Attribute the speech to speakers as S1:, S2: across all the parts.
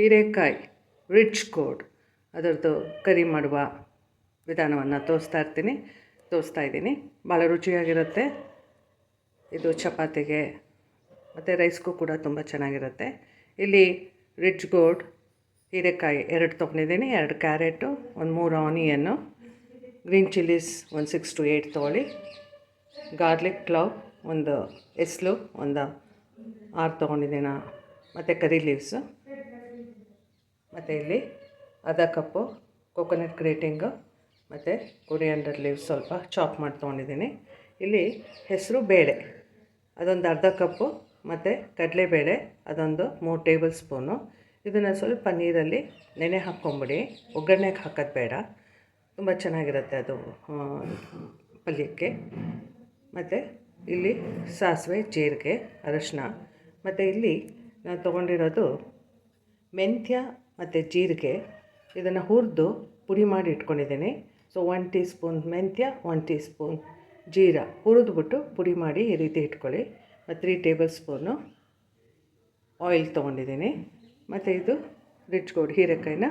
S1: ಹೀರೆಕಾಯಿ ರಿಚ್ ಗೋಡ್ ಅದರದ್ದು ಕರಿ ಮಾಡುವ ವಿಧಾನವನ್ನು ತೋರಿಸ್ತಾ ಇದ್ದೀನಿ. ಭಾಳ ರುಚಿಯಾಗಿರುತ್ತೆ. ಇದು ಚಪಾತಿಗೆ ಮತ್ತು ರೈಸ್ಗೂ ಕೂಡ ತುಂಬ ಚೆನ್ನಾಗಿರುತ್ತೆ. ಇಲ್ಲಿ ರಿಚ್ ಗೋಡ್ ಹೀರೆಕಾಯಿ 2 ತೊಗೊಂಡಿದ್ದೀನಿ, 2 ಕ್ಯಾರೆಟು, ಒಂದು 3 ಆನಿಯನ್ನು, ಗ್ರೀನ್ ಚಿಲ್ಲೀಸ್ ಒಂದು 6 to 8 ತೊಗೊಳ್ಳಿ, ಗಾರ್ಲಿಕ್ ಕ್ಲವ್ ಒಂದು ಎಸ್ಲು ಒಂದು 6 ತೊಗೊಂಡಿದ್ದೀನಿ, ಮತ್ತು ಕರಿ ಲೀವ್ಸು, ಮತ್ತು ಇಲ್ಲಿ ಅರ್ಧ ಕಪ್ಪು ಕೋಕೋನಟ್ ಗ್ರೇಟಿಂಗು ಮತ್ತು ಕೊರಿಯಾಂಡರ್ ಲೀವ್ಸ್ ಸ್ವಲ್ಪ ಚಾಪ್ ಮಾಡಿ ತೊಗೊಂಡಿದ್ದೀನಿ. ಇಲ್ಲಿ ಹೆಸರು ಬೇಳೆ ಅದೊಂದು ಅರ್ಧ ಕಪ್ಪು ಮತ್ತು ಕಡಲೆಬೇಳೆ ಅದೊಂದು 3 ಟೇಬಲ್ ಸ್ಪೂನು. ಇದನ್ನು ಸ್ವಲ್ಪ ನೀರಲ್ಲಿ ನೆನೆ ಹಾಕ್ಕೊಂಬಿಡಿ, ಒಗ್ಗರಣೆಗೆ ಹಾಕೋದು ಬೇಡ, ತುಂಬ ಚೆನ್ನಾಗಿರುತ್ತೆ ಅದು ಪಲ್ಯಕ್ಕೆ. ಮತ್ತು ಇಲ್ಲಿ ಸಾಸಿವೆ, ಜೀರಿಗೆ, ಅರಶಿನ, ಮತ್ತು ಇಲ್ಲಿ ನಾನು ತೊಗೊಂಡಿರೋದು ಮೆಂತ್ಯ ಮತ್ತು ಜೀರಿಗೆ, ಇದನ್ನು ಹುರಿದು ಪುಡಿ ಮಾಡಿ ಇಟ್ಕೊಂಡಿದ್ದೀನಿ. ಸೊ 1 ಟೀ ಸ್ಪೂನ್ ಮೆಂತ್ಯ, 1 ಟೀ ಸ್ಪೂನ್ ಜೀರಾ ಹುರಿದ್ಬಿಟ್ಟು ಪುಡಿ ಮಾಡಿ ಈ ರೀತಿ ಇಟ್ಕೊಳ್ಳಿ. ಮತ್ತು 3 ಟೇಬಲ್ ಸ್ಪೂನು ಆಯಿಲ್ ತೊಗೊಂಡಿದ್ದೀನಿ. ಮತ್ತು ಇದು ರಿಚ್ ಗೋಡ್ ಹೀರೆಕಾಯಿನ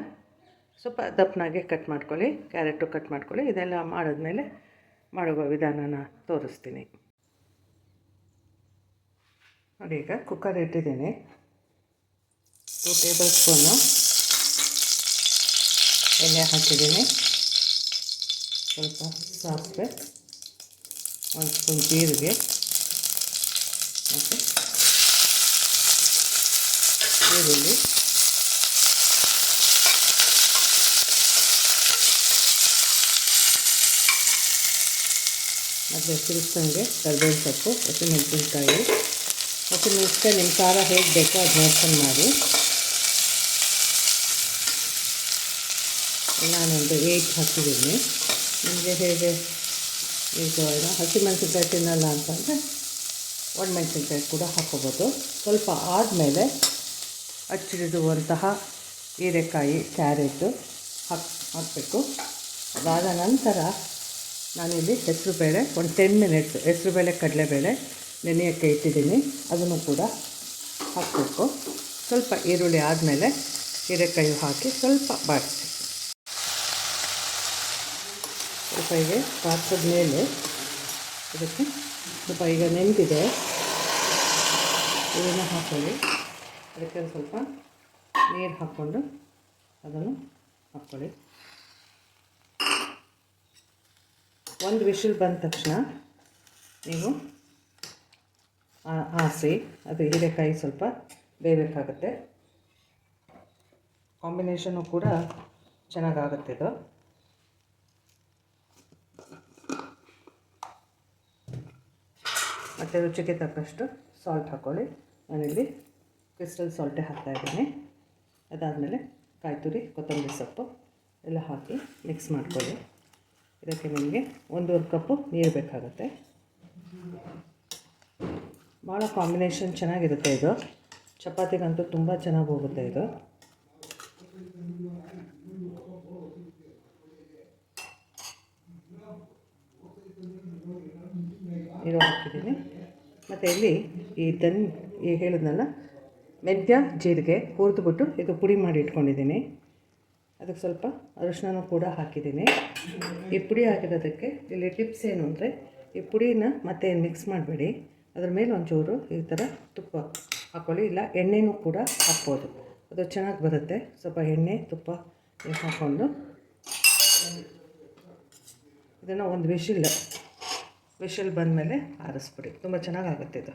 S1: ಸ್ವಲ್ಪ ದಪ್ಪನಾಗೆ ಕಟ್ ಮಾಡ್ಕೊಳ್ಳಿ, ಕ್ಯಾರೆಟು ಕಟ್ ಮಾಡ್ಕೊಳ್ಳಿ. ಇದೆಲ್ಲ ಮಾಡಿದ್ಮೇಲೆ ಮಾಡುವ ವಿಧಾನನ ತೋರಿಸ್ತೀನಿ ನೋಡಿ. ಈಗ ಕುಕ್ಕರ್ ಇಟ್ಟಿದ್ದೀನಿ, 2 ಟೇಬಲ್ ಸ್ಪೂನು ಎಣ್ಣೆ ಹಾಕಿದ್ದೀನಿ, ಸ್ವಲ್ಪ ಸಾಸಿವೆ, 1 ಸ್ಪೂನ್ ಜೀರಿಗೆ ಮತ್ತು ಈರುಳ್ಳಿ, ಮತ್ತು ತಿರುಗ್ಸಂಗೆ ಕರಿಬೇವಿನ ಸೊಪ್ಪು, ಹಸಿಮೆಣಸಿನ್ಕಾಯಿ ನಿಮ್ಮ ಖಾರ ಹೇಗೆ ಬೇಕೋ ಅದು ನೋಡ್ಕೊಂಡು ಮಾಡಿ. ನಾನೊಂದು 8 ಹಾಕಿದ್ದೀನಿ. ನಿಮಗೆ ಹೇಗೆ ಈಗ ಹಸಿಮೆಣಸಿನ್ಕಾಯಿ ತಿನ್ನಲ್ಲ ಅಂತಂದರೆ ಒಣಮೆಣಸಿನ್ಕಾಯಿ ಕೂಡ ಹಾಕ್ಕೋಬೋದು. ಸ್ವಲ್ಪ ಆದಮೇಲೆ ಹಚ್ಚಿಡುವಂತಹ ಹೀರೆಕಾಯಿ, ಕ್ಯಾರೆಟು ಹಾಕಬೇಕು. ಅದಾದ ನಂತರ ನಾನಿಲ್ಲಿ ಹೆಸರುಬೇಳೆ ಒಂದು 10 ಮಿನಿಟ್ಸ್ ಹೆಸರುಬೇಳೆ ಕಡಲೆಬೇಳೆ ನೆನೆಯೋಕ್ಕೆ ಇಟ್ಟಿದ್ದೀನಿ, ಅದನ್ನು ಕೂಡ ಹಾಕಬೇಕು. ಸ್ವಲ್ಪ ಈರುಳ್ಳಿ ಆದಮೇಲೆ ಹೀರೆಕಾಯಿ ಹಾಕಿ ಸ್ವಲ್ಪ ಬಾಡಿಸಿ, ಸ್ವಲ್ಪ ಹೀಗೆ ಪಾತ್ರದ ಮೇಲೆ ಇದಕ್ಕೆ ಸ್ವಲ್ಪ ಈಗ ನೆನೆದಿದೆ ಇದನ್ನು ಹಾಕ್ಕೊಳ್ಳಿ. ಅದಕ್ಕೆ ಸ್ವಲ್ಪ ನೀರು ಹಾಕ್ಕೊಂಡು ಅದನ್ನು ಹಾಕ್ಕೊಳ್ಳಿ. ಒಂದು ವಿಷಲ್ ಬಂದ ತಕ್ಷಣ ನೀವು ಆರಿಸಿ, ಅದು ಹೀರೆಕಾಯಿ ಸ್ವಲ್ಪ ಬೇಯಬೇಕಾಗುತ್ತೆ. ಕಾಂಬಿನೇಷನ್ನು ಕೂಡ ಚೆನ್ನಾಗಾಗುತ್ತೆ ಇದು. ಮತ್ತು ರುಚಿಗೆ ತಕ್ಕಷ್ಟು ಸಾಲ್ಟ್ ಹಾಕ್ಕೊಳ್ಳಿ. ನಾನಿಲ್ಲಿ ಕ್ರಿಸ್ಟಲ್ ಸಾಲ್ಟೇ ಹಾಕ್ತಾಯಿದ್ದೀನಿ. ಅದಾದಮೇಲೆ ಕಾಯಿ ತುರಿ, ಕೊತ್ತಂಬರಿ ಸೊಪ್ಪು ಎಲ್ಲ ಹಾಕಿ ಮಿಕ್ಸ್ ಮಾಡ್ಕೊಳ್ಳಿ. ಇದಕ್ಕೆ ನಿಮಗೆ 1.5 ಕಪ್ಪು ನೀರು ಬೇಕಾಗುತ್ತೆ. ಭಾಳ ಕಾಂಬಿನೇಷನ್ ಚೆನ್ನಾಗಿರುತ್ತೆ ಇದು, ಚಪಾತಿಗಂತೂ ತುಂಬ ಚೆನ್ನಾಗಿ ಹೋಗುತ್ತೆ ಇದು. ನೀರು ಹಾಕಿದ್ದೀನಿ. ಮತ್ತು ಇಲ್ಲಿ ಈ ಹೇಳಿದ್ನಲ್ಲ ಮೆಂತ್ಯ ಜೀರಿಗೆ ಹುರಿದ್ಬಿಟ್ಟು ಇದು ಪುಡಿ ಮಾಡಿ ಇಟ್ಕೊಂಡಿದ್ದೀನಿ. ಅದಕ್ಕೆ ಸ್ವಲ್ಪ ಅರಿಶಿನೂ ಕೂಡ ಹಾಕಿದ್ದೀನಿ. ಈ ಪುಡಿ ಹಾಕಿರೋದಕ್ಕೆ ಇಲ್ಲಿ ಟಿಪ್ಸ್ ಏನು ಅಂದರೆ, ಈ ಪುಡಿನ ಮತ್ತೆ ಮಿಕ್ಸ್ ಮಾಡಬೇಡಿ, ಅದ್ರ ಮೇಲೆ ಒಂಚೂರು ಈ ಥರ ತುಪ್ಪ ಹಾಕ್ಕೊಳ್ಳಿ, ಇಲ್ಲ ಎಣ್ಣೆನೂ ಕೂಡ ಹಾಕ್ಬೋದು, ಅದು ಚೆನ್ನಾಗಿ ಬರುತ್ತೆ. ಸ್ವಲ್ಪ ಎಣ್ಣೆ ತುಪ್ಪ ಹಾಕ್ಕೊಂಡು ಇದನ್ನು ಒಂದು ವಿಷಲ್ ಬಂದಮೇಲೆ ಆರಿಸ್ಬಿಡಿ, ತುಂಬ ಚೆನ್ನಾಗಾಗುತ್ತೆ ಇದು.